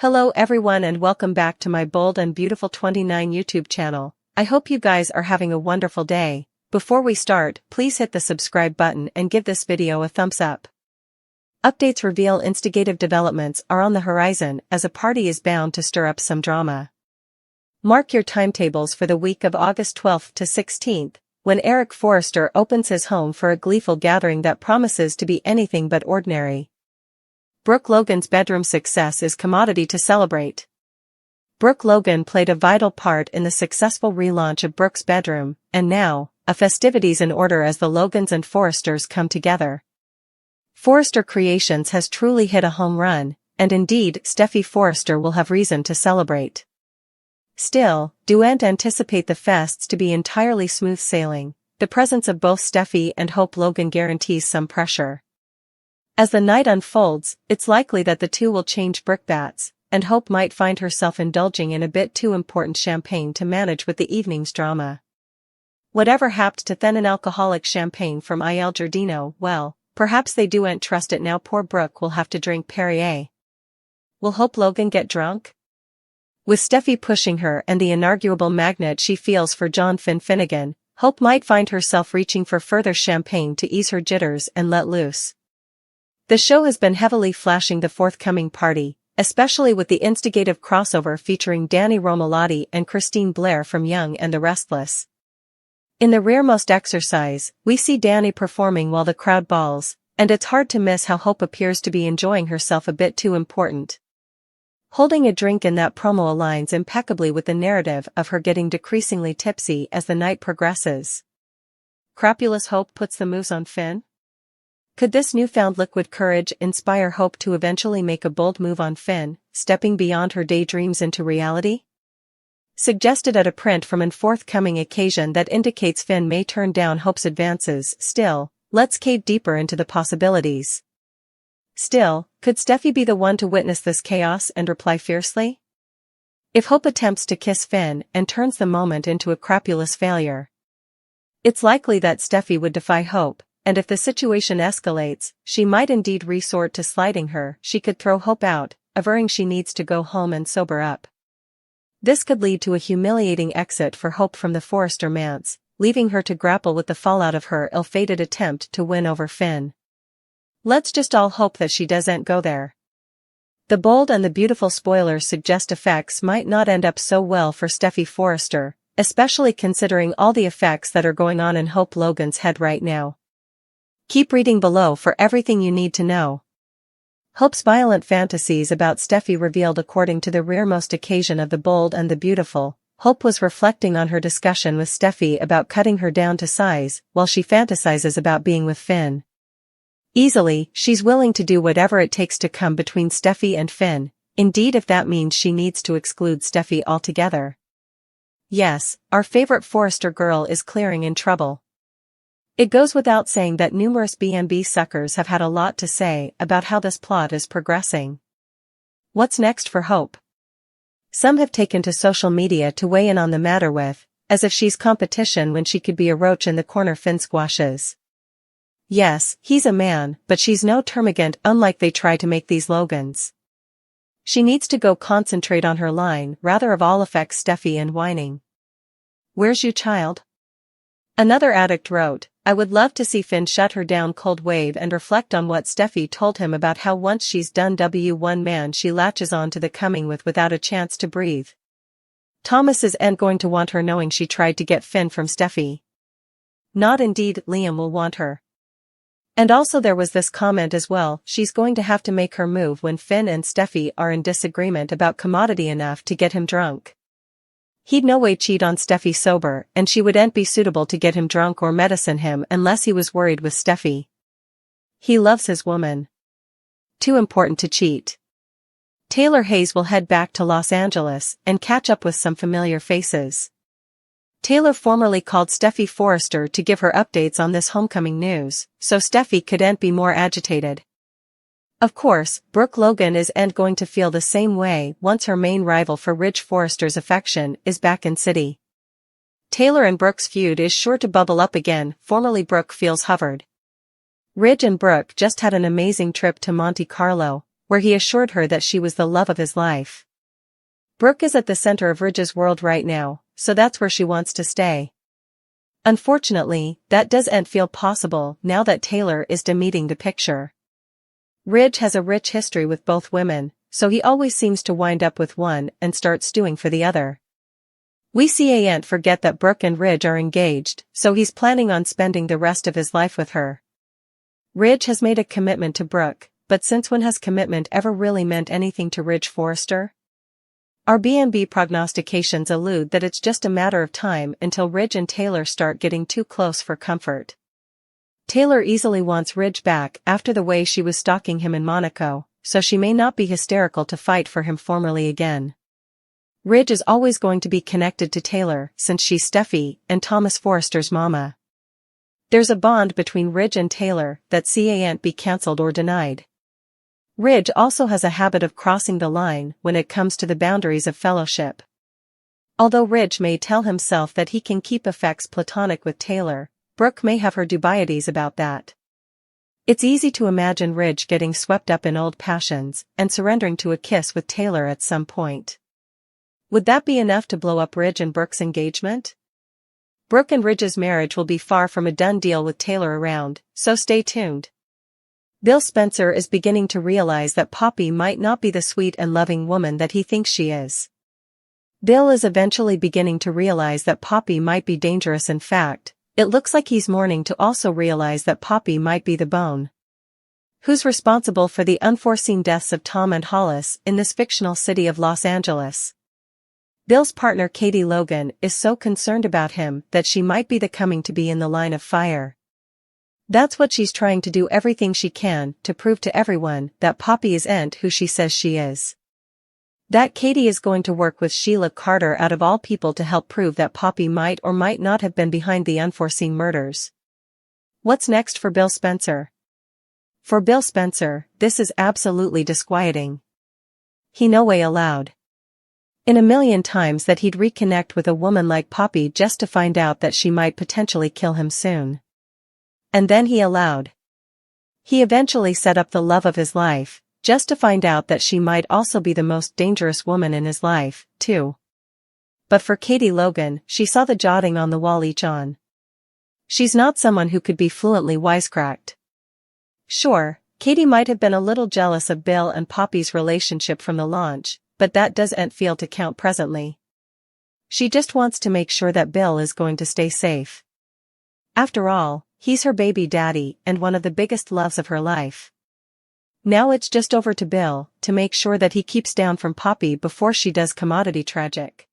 Hello everyone and welcome back to my Bold and Beautiful 29 YouTube channel. I hope you guys are having a wonderful day. Before we start, please hit the subscribe button and give this video a thumbs up. Updates reveal instigative developments are on the horizon as a party is bound to stir up some drama. Mark your timetables for the week of August 12th to 16th, when Eric Forrester opens his home for a gleeful gathering that promises to be anything but ordinary. Brooke Logan's bedroom success is commodity to celebrate. Brooke Logan played a vital part in the successful relaunch of Brooke's bedroom, and now, a festivities in order as the Logans and Forresters come together. Forrester Creations has truly hit a home run, and indeed Steffy Forrester will have reason to celebrate. Still, don't anticipate the fests to be entirely smooth sailing. The presence of both Steffy and Hope Logan guarantees some pressure. As the night unfolds, it's likely that the two will change brickbats, and Hope might find herself indulging in a bit too important champagne to manage with the evening's drama. Whatever happened to thin and alcoholic champagne from Il Giardino, well, perhaps they don't trust it now. Poor Brooke will have to drink Perrier. Will Hope Logan get drunk? With Steffy pushing her and the inarguable magnet she feels for John Finnegan, Hope might find herself reaching for further champagne to ease her jitters and let loose. The show has been heavily flashing the forthcoming party, especially with the instigative crossover featuring Danny Romalotti and Christine Blair from Young and the Restless. In the rearmost exercise, we see Danny performing while the crowd bawls, and it's hard to miss how Hope appears to be enjoying herself a bit too important. Holding a drink in that promo aligns impeccably with the narrative of her getting decreasingly tipsy as the night progresses. Crapulous Hope puts the moves on Finn? Could this newfound liquid courage inspire Hope to eventually make a bold move on Finn, stepping beyond her daydreams into reality? Suggested at a print from a forthcoming occasion that indicates Finn may turn down Hope's advances. Still, let's cave deeper into the possibilities. Still, could Steffy be the one to witness this chaos and reply fiercely? If Hope attempts to kiss Finn and turns the moment into a crapulous failure, it's likely that Steffy would defy Hope. And if the situation escalates, she might indeed resort to sliding her. She could throw Hope out, averring she needs to go home and sober up. This could lead to a humiliating exit for Hope from the Forrester manse, leaving her to grapple with the fallout of her ill-fated attempt to win over Finn. Let's just all hope that she doesn't go there. The Bold and the Beautiful spoilers suggest effects might not end up so well for Steffy Forrester, especially considering all the effects that are going on in Hope Logan's head right now. Keep reading below for everything you need to know. Hope's violent fantasies about Steffy revealed. According to the rearmost occasion of the Bold and the Beautiful, Hope was reflecting on her discussion with Steffy about cutting her down to size, while she fantasizes about being with Finn. Easily, she's willing to do whatever it takes to come between Steffy and Finn, indeed if that means she needs to exclude Steffy altogether. Yes, our favorite Forrester girl is clearing in trouble. It goes without saying that numerous B&B suckers have had a lot to say about how this plot is progressing. What's next for Hope? Some have taken to social media to weigh in on the matter with, as if she's competition when she could be a roach in the corner Finn squashes. Yes, he's a man, but she's no termagant unlike they try to make these Logans. She needs to go concentrate on her line rather of all affects Steffy and whining. Where's you child? Another addict wrote, I would love to see Finn shut her down cold wave and reflect on what Steffy told him about how once she's done one man she latches on to the coming with without a chance to breathe. Thomas isn't going to want her knowing she tried to get Finn from Steffy. Not indeed, Liam will want her. And also there was this comment as well, she's going to have to make her move when Finn and Steffy are in disagreement about commodity enough to get him drunk. He'd no way cheat on Steffy sober, and she wouldn't be suitable to get him drunk or medicine him unless he was worried with Steffy. He loves his woman. Too important to cheat. Taylor Hayes will head back to Los Angeles and catch up with some familiar faces. Taylor formerly called Steffy Forrester to give her updates on this homecoming news, so Steffy couldn't be more agitated. Of course, Brooke Logan isn't going to feel the same way once her main rival for Ridge Forrester's affection is back in city. Taylor and Brooke's feud is sure to bubble up again. Formerly Brooke feels hovered. Ridge and Brooke just had an amazing trip to Monte Carlo, where he assured her that she was the love of his life. Brooke is at the center of Ridge's world right now, so that's where she wants to stay. Unfortunately, that doesn't feel possible now that Taylor is demeaning the picture. Ridge has a rich history with both women, so he always seems to wind up with one and start stewing for the other. We see Aunt forget that Brooke and Ridge are engaged, so he's planning on spending the rest of his life with her. Ridge has made a commitment to Brooke, but since when has commitment ever really meant anything to Ridge Forrester? Our B&B prognostications allude that it's just a matter of time until Ridge and Taylor start getting too close for comfort. Taylor easily wants Ridge back after the way she was stalking him in Monaco, so she may not be hysterical to fight for him formally again. Ridge is always going to be connected to Taylor since she's Steffy and Thomas Forrester's mama. There's a bond between Ridge and Taylor that can't be cancelled or denied. Ridge also has a habit of crossing the line when it comes to the boundaries of fellowship. Although Ridge may tell himself that he can keep affects platonic with Taylor, Brooke may have her dubieties about that. It's easy to imagine Ridge getting swept up in old passions and surrendering to a kiss with Taylor at some point. Would that be enough to blow up Ridge and Brooke's engagement? Brooke and Ridge's marriage will be far from a done deal with Taylor around, so stay tuned. Bill Spencer is beginning to realize that Poppy might not be the sweet and loving woman that he thinks she is. Bill is eventually beginning to realize that Poppy might be dangerous. In fact, it looks like he's mourning to also realize that Poppy might be the bone. Who's responsible for the unforeseen deaths of Tom and Hollis in this fictional city of Los Angeles? Bill's partner Katie Logan is so concerned about him that she might be the coming to be in the line of fire. That's what she's trying to do everything she can to prove to everyone that Poppy isn't who she says she is. That Katie is going to work with Sheila Carter out of all people to help prove that Poppy might or might not have been behind the unforeseen murders. What's next for Bill Spencer? For Bill Spencer, this is absolutely disquieting. He no way allowed in a million times that he'd reconnect with a woman like Poppy just to find out that she might potentially kill him soon. And then he allowed. He eventually set up the love of his life, just to find out that she might also be the most dangerous woman in his life, too. But for Katie Logan, she saw the jotting on the wall each on. She's not someone who could be fluently wisecracked. Sure, Katie might have been a little jealous of Bill and Poppy's relationship from the launch, but that doesn't feel to count presently. She just wants to make sure that Bill is going to stay safe. After all, he's her baby daddy and one of the biggest loves of her life. Now it's just over to Bill to make sure that he keeps down from Poppy before she does commodity tragic.